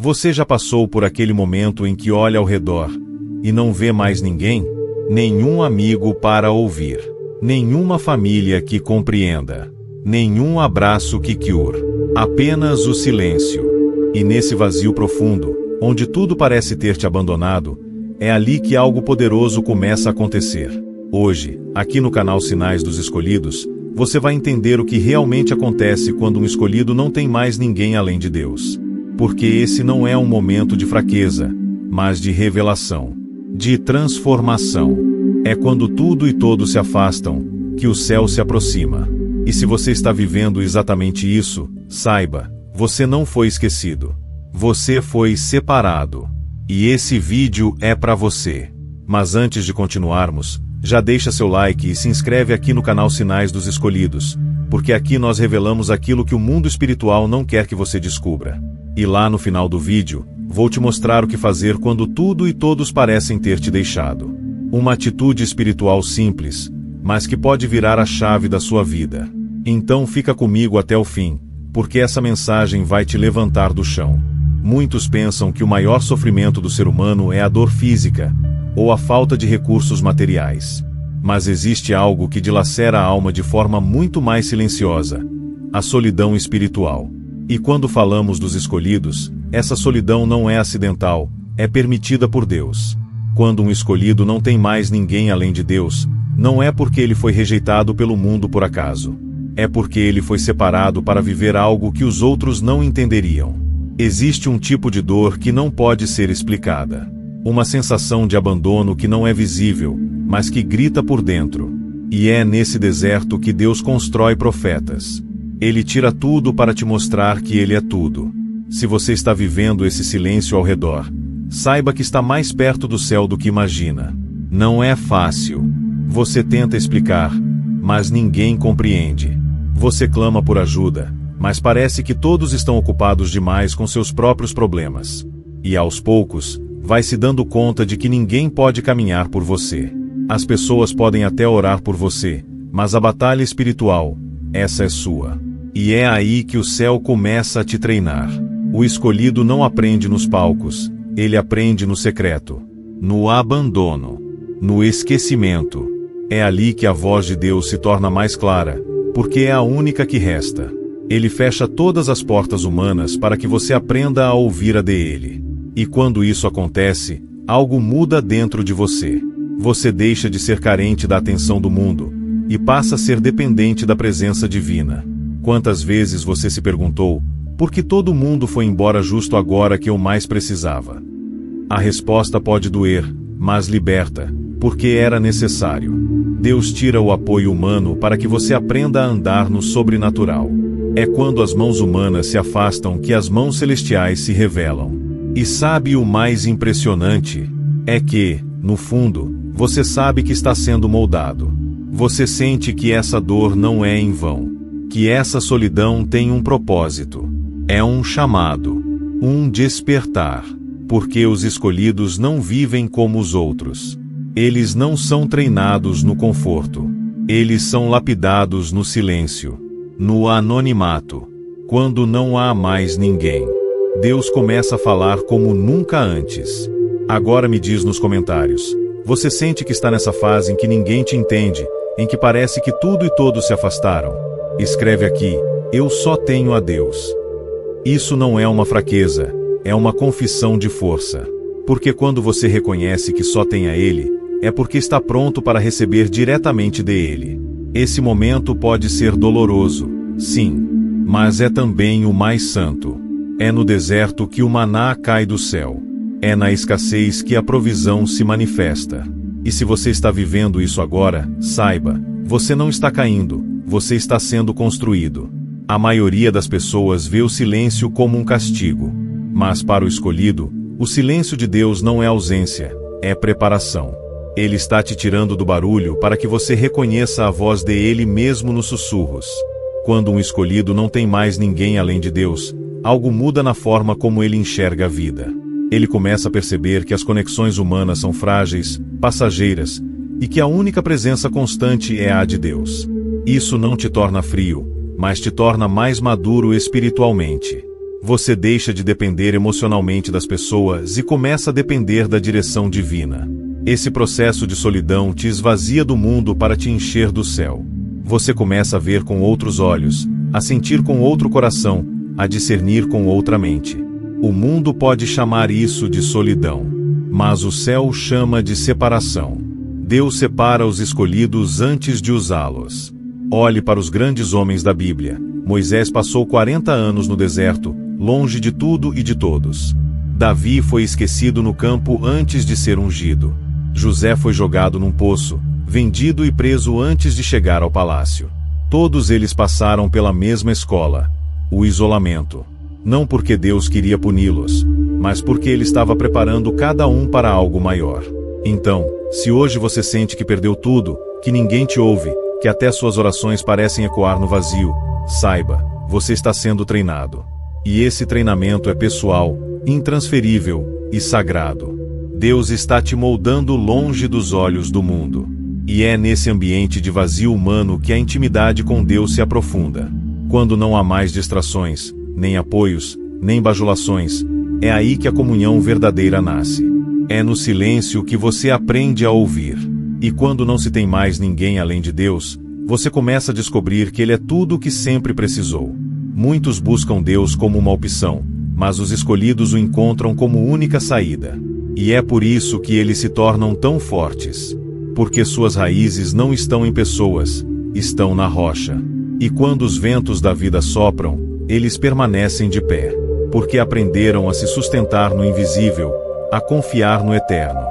Você já passou por aquele momento em que olha ao redor e não vê mais ninguém? Nenhum amigo para ouvir, nenhuma família que compreenda, nenhum abraço que cure, apenas o silêncio. E nesse vazio profundo, onde tudo parece ter te abandonado, é ali que algo poderoso começa a acontecer. Hoje, aqui no canal Sinais dos Escolhidos, você vai entender o que realmente acontece quando um escolhido não tem mais ninguém além de Deus. Porque esse não é um momento de fraqueza, mas de revelação, de transformação. É quando tudo e todos se afastam, que o céu se aproxima. E se você está vivendo exatamente isso, saiba, você não foi esquecido. Você foi separado. E esse vídeo é para você. Mas antes de continuarmos, já deixa seu like e se inscreve aqui no canal Sinais dos Escolhidos, porque aqui nós revelamos aquilo que o mundo espiritual não quer que você descubra. E lá no final do vídeo, vou te mostrar o que fazer quando tudo e todos parecem ter te deixado. Uma atitude espiritual simples, mas que pode virar a chave da sua vida. Então fica comigo até o fim, porque essa mensagem vai te levantar do chão. Muitos pensam que o maior sofrimento do ser humano é a dor física, ou a falta de recursos materiais. Mas existe algo que dilacera a alma de forma muito mais silenciosa: a solidão espiritual. E quando falamos dos escolhidos, essa solidão não é acidental, é permitida por Deus. Quando um escolhido não tem mais ninguém além de Deus, não é porque ele foi rejeitado pelo mundo por acaso. É porque ele foi separado para viver algo que os outros não entenderiam. Existe um tipo de dor que não pode ser explicada. Uma sensação de abandono que não é visível, mas que grita por dentro. E é nesse deserto que Deus constrói profetas. Ele tira tudo para te mostrar que Ele é tudo. Se você está vivendo esse silêncio ao redor, saiba que está mais perto do céu do que imagina. Não é fácil. Você tenta explicar, mas ninguém compreende. Você clama por ajuda, mas parece que todos estão ocupados demais com seus próprios problemas. E aos poucos, vai se dando conta de que ninguém pode caminhar por você. As pessoas podem até orar por você, mas a batalha espiritual, essa é sua. E é aí que o céu começa a te treinar. O escolhido não aprende nos palcos, ele aprende no secreto, no abandono, no esquecimento. É ali que a voz de Deus se torna mais clara, porque é a única que resta. Ele fecha todas as portas humanas para que você aprenda a ouvir a dele. E quando isso acontece, algo muda dentro de você. Você deixa de ser carente da atenção do mundo e passa a ser dependente da presença divina. Quantas vezes você se perguntou, por que todo mundo foi embora justo agora que eu mais precisava? A resposta pode doer, mas liberta, porque era necessário. Deus tira o apoio humano para que você aprenda a andar no sobrenatural. É quando as mãos humanas se afastam que as mãos celestiais se revelam. E sabe o mais impressionante? É que, no fundo, você sabe que está sendo moldado. Você sente que essa dor não é em vão. Que essa solidão tem um propósito. É um chamado. Um despertar. Porque os escolhidos não vivem como os outros. Eles não são treinados no conforto. Eles são lapidados no silêncio. No anonimato. Quando não há mais ninguém. Deus começa a falar como nunca antes. Agora me diz nos comentários. Você sente que está nessa fase em que ninguém te entende, em que parece que tudo e todos se afastaram? Escreve aqui, eu só tenho a Deus. Isso não é uma fraqueza, é uma confissão de força. Porque quando você reconhece que só tem a Ele, é porque está pronto para receber diretamente dele. Esse momento pode ser doloroso, sim, mas é também o mais santo. É no deserto que o maná cai do céu. É na escassez que a provisão se manifesta. E se você está vivendo isso agora, saiba, você não está caindo, você está sendo construído. A maioria das pessoas vê o silêncio como um castigo. Mas para o escolhido, o silêncio de Deus não é ausência, é preparação. Ele está te tirando do barulho para que você reconheça a voz dele mesmo nos sussurros. Quando um escolhido não tem mais ninguém além de Deus, algo muda na forma como ele enxerga a vida. Ele começa a perceber que as conexões humanas são frágeis, passageiras, e que a única presença constante é a de Deus. Isso não te torna frio, mas te torna mais maduro espiritualmente. Você deixa de depender emocionalmente das pessoas e começa a depender da direção divina. Esse processo de solidão te esvazia do mundo para te encher do céu. Você começa a ver com outros olhos, a sentir com outro coração, a discernir com outra mente. O mundo pode chamar isso de solidão, mas o céu chama de separação. Deus separa os escolhidos antes de usá-los. Olhe para os grandes homens da Bíblia. Moisés passou 40 anos no deserto, longe de tudo e de todos. Davi foi esquecido no campo antes de ser ungido. José foi jogado num poço, vendido e preso antes de chegar ao palácio. Todos eles passaram pela mesma escola, o isolamento. Não porque Deus queria puni-los, mas porque Ele estava preparando cada um para algo maior. Então, se hoje você sente que perdeu tudo, que ninguém te ouve, que até suas orações parecem ecoar no vazio, saiba, você está sendo treinado. E esse treinamento é pessoal, intransferível e sagrado. Deus está te moldando longe dos olhos do mundo. E é nesse ambiente de vazio humano que a intimidade com Deus se aprofunda. Quando não há mais distrações, nem apoios, nem bajulações, é aí que a comunhão verdadeira nasce. É no silêncio que você aprende a ouvir. E quando não se tem mais ninguém além de Deus, você começa a descobrir que Ele é tudo o que sempre precisou. Muitos buscam Deus como uma opção, mas os escolhidos o encontram como única saída. E é por isso que eles se tornam tão fortes. Porque suas raízes não estão em pessoas, estão na rocha. E quando os ventos da vida sopram, eles permanecem de pé. Porque aprenderam a se sustentar no invisível, a confiar no eterno.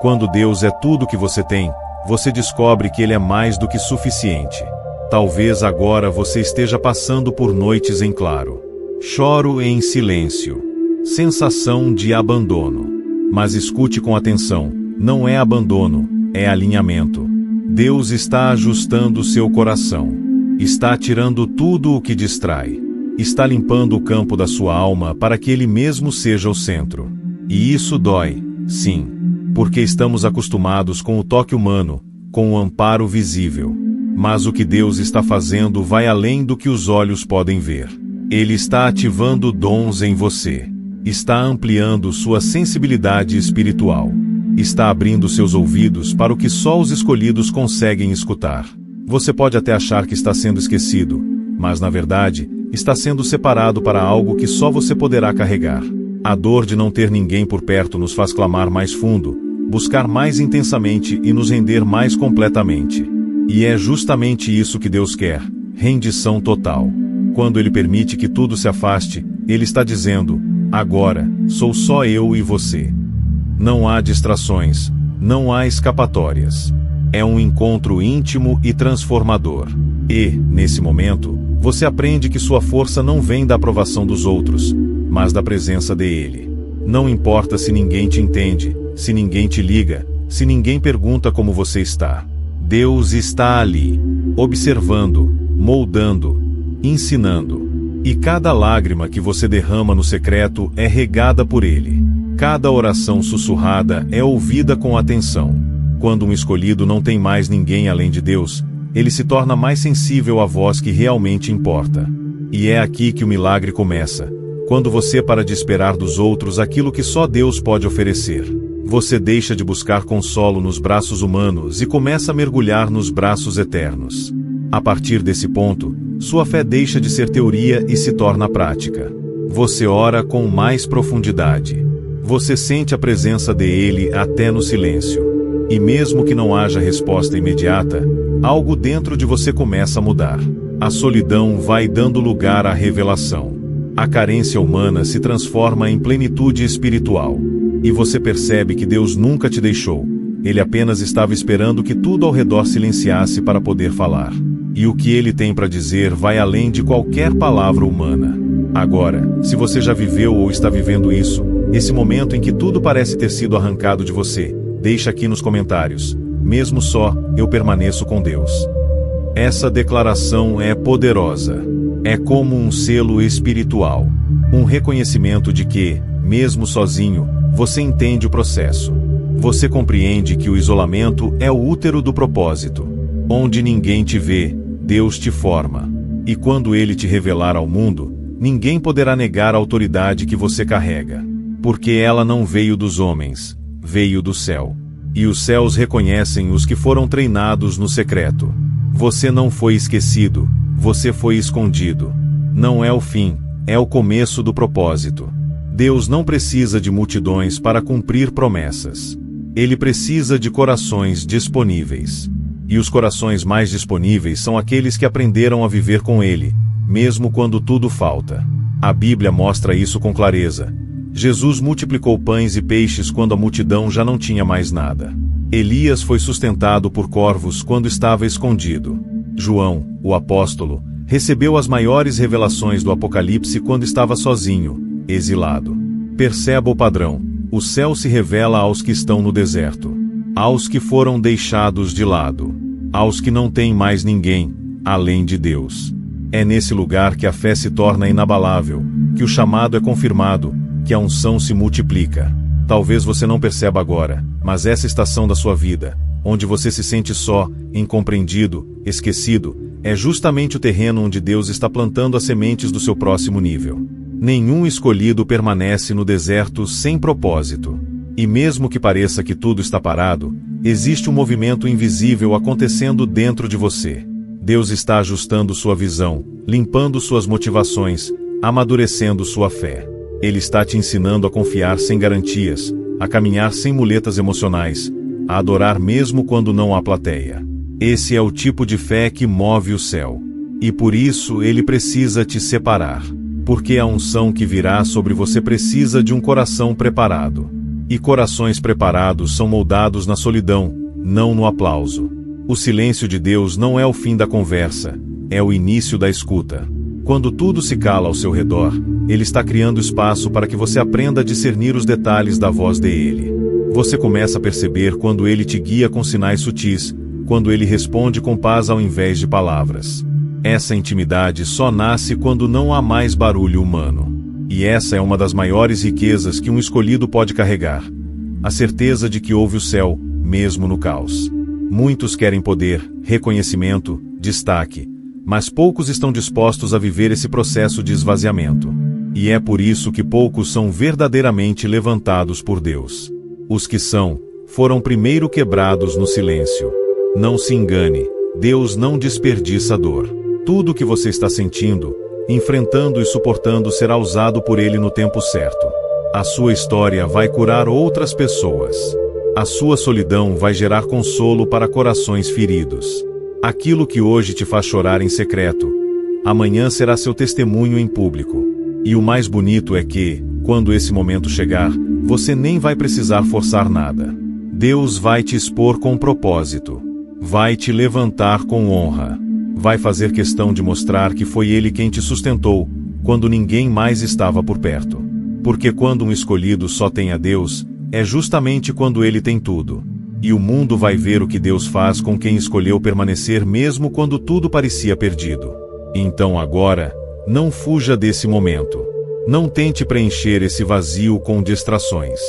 Quando Deus é tudo que você tem, você descobre que Ele é mais do que suficiente. Talvez agora você esteja passando por noites em claro. Choro em silêncio. Sensação de abandono. Mas escute com atenção, não é abandono, é alinhamento. Deus está ajustando seu coração. Está tirando tudo o que distrai. Está limpando o campo da sua alma para que Ele mesmo seja o centro. E isso dói, sim, porque estamos acostumados com o toque humano, com o amparo visível. Mas o que Deus está fazendo vai além do que os olhos podem ver. Ele está ativando dons em você. Está ampliando sua sensibilidade espiritual. Está abrindo seus ouvidos para o que só os escolhidos conseguem escutar. Você pode até achar que está sendo esquecido, mas na verdade, está sendo separado para algo que só você poderá carregar. A dor de não ter ninguém por perto nos faz clamar mais fundo, buscar mais intensamente e nos render mais completamente. E é justamente isso que Deus quer, rendição total. Quando Ele permite que tudo se afaste, Ele está dizendo: agora, sou só eu e você. Não há distrações, não há escapatórias. É um encontro íntimo e transformador. E, nesse momento, você aprende que sua força não vem da aprovação dos outros, mas da presença dEle. Não importa se ninguém te entende, se ninguém te liga, se ninguém pergunta como você está. Deus está ali, observando, moldando, ensinando. E cada lágrima que você derrama no secreto é regada por Ele. Cada oração sussurrada é ouvida com atenção. Quando um escolhido não tem mais ninguém além de Deus, ele se torna mais sensível à voz que realmente importa. E é aqui que o milagre começa. Quando você para de esperar dos outros aquilo que só Deus pode oferecer. Você deixa de buscar consolo nos braços humanos e começa a mergulhar nos braços eternos. A partir desse ponto, sua fé deixa de ser teoria e se torna prática. Você ora com mais profundidade. Você sente a presença dele até no silêncio. E mesmo que não haja resposta imediata, algo dentro de você começa a mudar. A solidão vai dando lugar à revelação. A carência humana se transforma em plenitude espiritual. E você percebe que Deus nunca te deixou. Ele apenas estava esperando que tudo ao redor silenciasse para poder falar. E o que Ele tem para dizer vai além de qualquer palavra humana. Agora, se você já viveu ou está vivendo isso, esse momento em que tudo parece ter sido arrancado de você, deixa aqui nos comentários. Mesmo só, eu permaneço com Deus. Essa declaração é poderosa. É como um selo espiritual. Um reconhecimento de que, mesmo sozinho, você entende o processo. Você compreende que o isolamento é o útero do propósito. Onde ninguém te vê, Deus te forma. E quando Ele te revelar ao mundo, ninguém poderá negar a autoridade que você carrega. Porque ela não veio dos homens, veio do céu. E os céus reconhecem os que foram treinados no secreto. Você não foi esquecido, você foi escondido. Não é o fim, é o começo do propósito. Deus não precisa de multidões para cumprir promessas. Ele precisa de corações disponíveis. E os corações mais disponíveis são aqueles que aprenderam a viver com Ele, mesmo quando tudo falta. A Bíblia mostra isso com clareza. Jesus multiplicou pães e peixes quando a multidão já não tinha mais nada. Elias foi sustentado por corvos quando estava escondido. João, o apóstolo, recebeu as maiores revelações do Apocalipse quando estava sozinho, exilado. Perceba o padrão: o céu se revela aos que estão no deserto, aos que foram deixados de lado, aos que não têm mais ninguém, além de Deus. É nesse lugar que a fé se torna inabalável, que o chamado é confirmado, que a unção se multiplica. Talvez você não perceba agora, mas essa estação da sua vida, onde você se sente só, incompreendido, esquecido, é justamente o terreno onde Deus está plantando as sementes do seu próximo nível. Nenhum escolhido permanece no deserto sem propósito. E mesmo que pareça que tudo está parado, existe um movimento invisível acontecendo dentro de você. Deus está ajustando sua visão, limpando suas motivações, amadurecendo sua fé. Ele está te ensinando a confiar sem garantias, a caminhar sem muletas emocionais, a adorar mesmo quando não há plateia. Esse é o tipo de fé que move o céu. E por isso ele precisa te separar. Porque a unção que virá sobre você precisa de um coração preparado. E corações preparados são moldados na solidão, não no aplauso. O silêncio de Deus não é o fim da conversa, é o início da escuta. Quando tudo se cala ao seu redor, Ele está criando espaço para que você aprenda a discernir os detalhes da voz dele. Você começa a perceber quando Ele te guia com sinais sutis, quando Ele responde com paz ao invés de palavras. Essa intimidade só nasce quando não há mais barulho humano. E essa é uma das maiores riquezas que um escolhido pode carregar: a certeza de que ouve o céu, mesmo no caos. Muitos querem poder, reconhecimento, destaque, mas poucos estão dispostos a viver esse processo de esvaziamento. E é por isso que poucos são verdadeiramente levantados por Deus. Os que são, foram primeiro quebrados no silêncio. Não se engane, Deus não desperdiça dor. Tudo o que você está sentindo, enfrentando e suportando será usado por Ele no tempo certo. A sua história vai curar outras pessoas. A sua solidão vai gerar consolo para corações feridos. Aquilo que hoje te faz chorar em secreto, amanhã será seu testemunho em público. E o mais bonito é que, quando esse momento chegar, você nem vai precisar forçar nada. Deus vai te expor com propósito. Vai te levantar com honra. Vai fazer questão de mostrar que foi Ele quem te sustentou, quando ninguém mais estava por perto. Porque quando um escolhido só tem a Deus, é justamente quando ele tem tudo. E o mundo vai ver o que Deus faz com quem escolheu permanecer mesmo quando tudo parecia perdido. Então agora, não fuja desse momento. Não tente preencher esse vazio com distrações.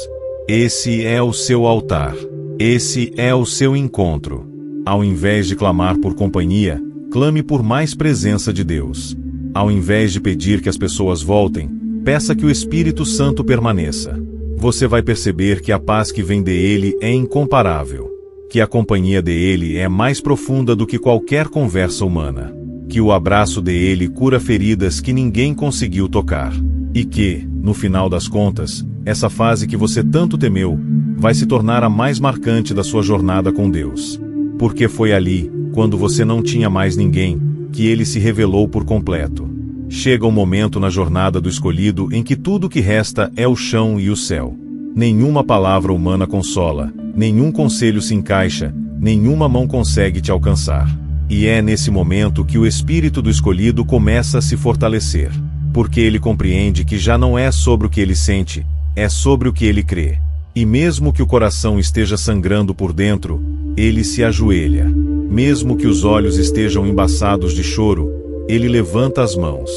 Esse é o seu altar. Esse é o seu encontro. Ao invés de clamar por companhia, clame por mais presença de Deus. Ao invés de pedir que as pessoas voltem, peça que o Espírito Santo permaneça. Você vai perceber que a paz que vem dele é incomparável, que a companhia dele é mais profunda do que qualquer conversa humana, que o abraço dele cura feridas que ninguém conseguiu tocar, e que, no final das contas, essa fase que você tanto temeu, vai se tornar a mais marcante da sua jornada com Deus. Porque foi ali, quando você não tinha mais ninguém, que ele se revelou por completo. Chega um momento na jornada do escolhido em que tudo o que resta é o chão e o céu. Nenhuma palavra humana consola, nenhum conselho se encaixa, nenhuma mão consegue te alcançar. E é nesse momento que o espírito do escolhido começa a se fortalecer. Porque ele compreende que já não é sobre o que ele sente, é sobre o que ele crê. E mesmo que o coração esteja sangrando por dentro, ele se ajoelha. Mesmo que os olhos estejam embaçados de choro, ele levanta as mãos.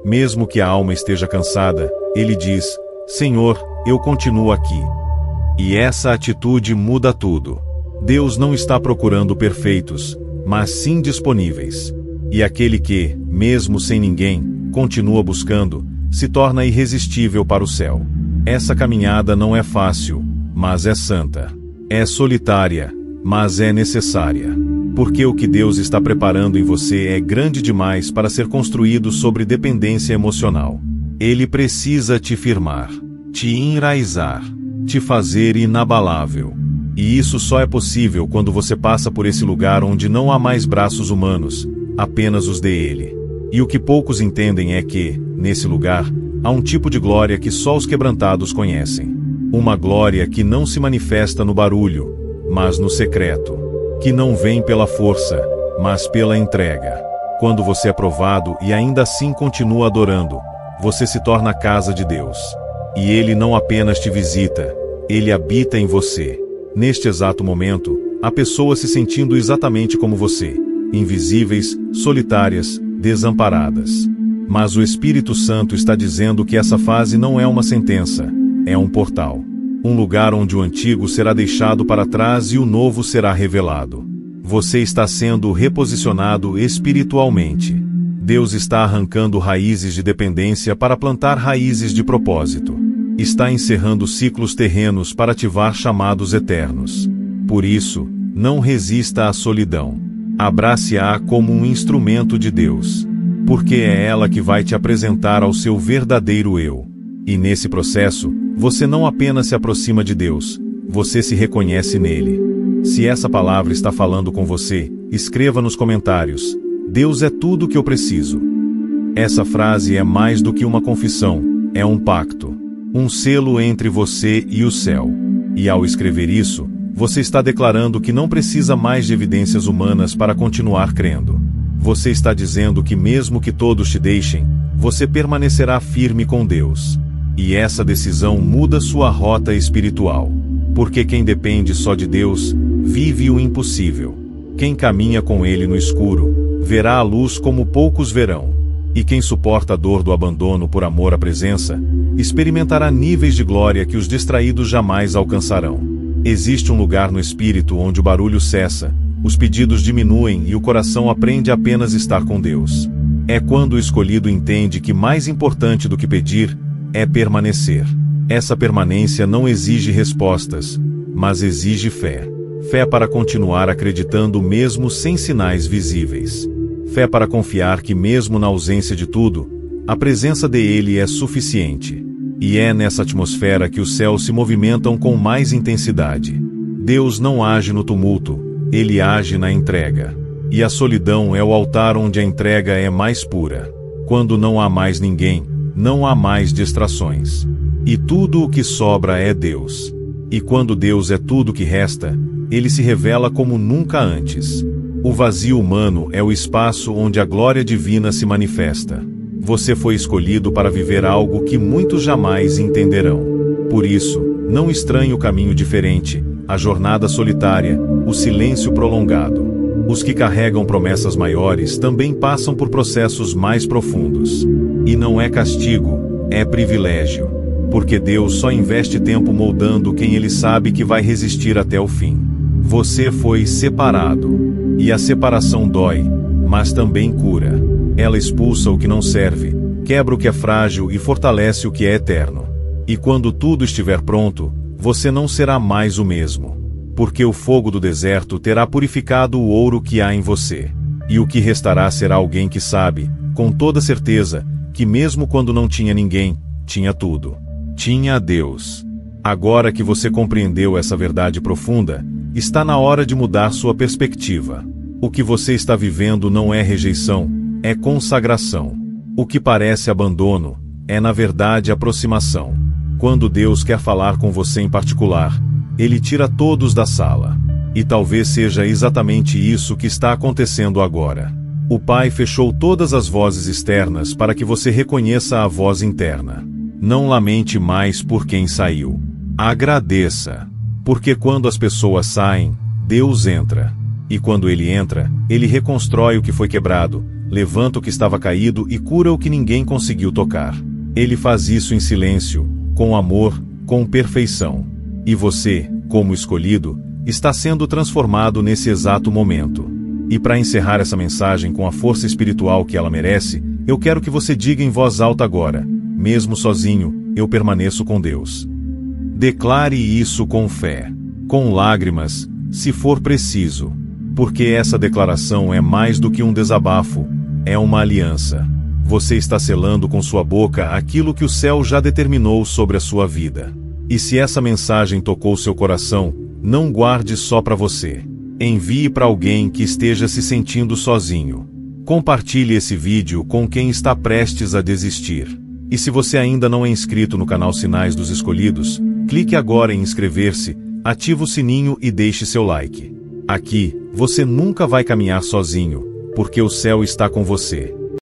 Mesmo que a alma esteja cansada, ele diz: Senhor, eu continuo aqui. E essa atitude muda tudo. Deus não está procurando perfeitos, mas sim disponíveis. E aquele que, mesmo sem ninguém, continua buscando, se torna irresistível para o céu. Essa caminhada não é fácil, mas é santa. É solitária, mas é necessária. Porque o que Deus está preparando em você é grande demais para ser construído sobre dependência emocional. Ele precisa te firmar, te enraizar, te fazer inabalável. E isso só é possível quando você passa por esse lugar onde não há mais braços humanos, apenas os dele. E o que poucos entendem é que, nesse lugar, há um tipo de glória que só os quebrantados conhecem. Uma glória que não se manifesta no barulho, mas no secreto. Que não vem pela força, mas pela entrega. Quando você é provado e ainda assim continua adorando, você se torna a casa de Deus. E Ele não apenas te visita, Ele habita em você. Neste exato momento, há pessoas se sentindo exatamente como você, invisíveis, solitárias, desamparadas. Mas o Espírito Santo está dizendo que essa fase não é uma sentença, é um portal. Um lugar onde o antigo será deixado para trás e o novo será revelado. Você está sendo reposicionado espiritualmente. Deus está arrancando raízes de dependência para plantar raízes de propósito. Está encerrando ciclos terrenos para ativar chamados eternos. Por isso, não resista à solidão. Abrace-a como um instrumento de Deus. Porque é ela que vai te apresentar ao seu verdadeiro eu. E nesse processo, você não apenas se aproxima de Deus, você se reconhece nele. Se essa palavra está falando com você, escreva nos comentários: Deus é tudo o que eu preciso. Essa frase é mais do que uma confissão, é um pacto. Um selo entre você e o céu. E ao escrever isso, você está declarando que não precisa mais de evidências humanas para continuar crendo. Você está dizendo que mesmo que todos te deixem, você permanecerá firme com Deus. E essa decisão muda sua rota espiritual. Porque quem depende só de Deus, vive o impossível. Quem caminha com Ele no escuro, verá a luz como poucos verão. E quem suporta a dor do abandono por amor à presença, experimentará níveis de glória que os distraídos jamais alcançarão. Existe um lugar no espírito onde o barulho cessa, os pedidos diminuem e o coração aprende a apenas estar com Deus. É quando o escolhido entende que mais importante do que pedir é permanecer. Essa permanência não exige respostas, mas exige fé. Fé para continuar acreditando mesmo sem sinais visíveis. Fé para confiar que mesmo na ausência de tudo, a presença dele é suficiente. E é nessa atmosfera que os céus se movimentam com mais intensidade. Deus não age no tumulto, Ele age na entrega. E a solidão é o altar onde a entrega é mais pura. Quando não há mais ninguém, não há mais distrações. E tudo o que sobra é Deus. E quando Deus é tudo o que resta, Ele se revela como nunca antes. O vazio humano é o espaço onde a glória divina se manifesta. Você foi escolhido para viver algo que muitos jamais entenderão. Por isso, não estranhe o caminho diferente, a jornada solitária, o silêncio prolongado. Os que carregam promessas maiores também passam por processos mais profundos. E não é castigo, é privilégio. Porque Deus só investe tempo moldando quem Ele sabe que vai resistir até o fim. Você foi separado. E a separação dói, mas também cura. Ela expulsa o que não serve, quebra o que é frágil e fortalece o que é eterno. E quando tudo estiver pronto, você não será mais o mesmo. Porque o fogo do deserto terá purificado o ouro que há em você. E o que restará será alguém que sabe, com toda certeza, que mesmo quando não tinha ninguém, tinha tudo. Tinha Deus. Agora que você compreendeu essa verdade profunda, está na hora de mudar sua perspectiva. O que você está vivendo não é rejeição, é consagração. O que parece abandono, é na verdade aproximação. Quando Deus quer falar com você em particular, Ele tira todos da sala. E talvez seja exatamente isso que está acontecendo agora. O Pai fechou todas as vozes externas para que você reconheça a voz interna. Não lamente mais por quem saiu. Agradeça. Porque quando as pessoas saem, Deus entra. E quando Ele entra, Ele reconstrói o que foi quebrado, levanta o que estava caído e cura o que ninguém conseguiu tocar. Ele faz isso em silêncio, com amor, com perfeição. E você, como escolhido, está sendo transformado nesse exato momento. E para encerrar essa mensagem com a força espiritual que ela merece, Eu quero que você diga em voz alta agora: mesmo sozinho, eu permaneço com Deus. Declare isso com fé, com lágrimas, se for preciso, porque essa declaração é mais do que um desabafo, é uma aliança. Você está selando com sua boca aquilo que o céu já determinou sobre a sua vida. E se essa mensagem tocou seu coração, não guarde só para você. Envie para alguém que esteja se sentindo sozinho. Compartilhe esse vídeo com quem está prestes a desistir. E se você ainda não é inscrito no canal Sinais dos Escolhidos, clique agora em inscrever-se, ative o sininho e deixe seu like. Aqui, você nunca vai caminhar sozinho, porque o céu está com você.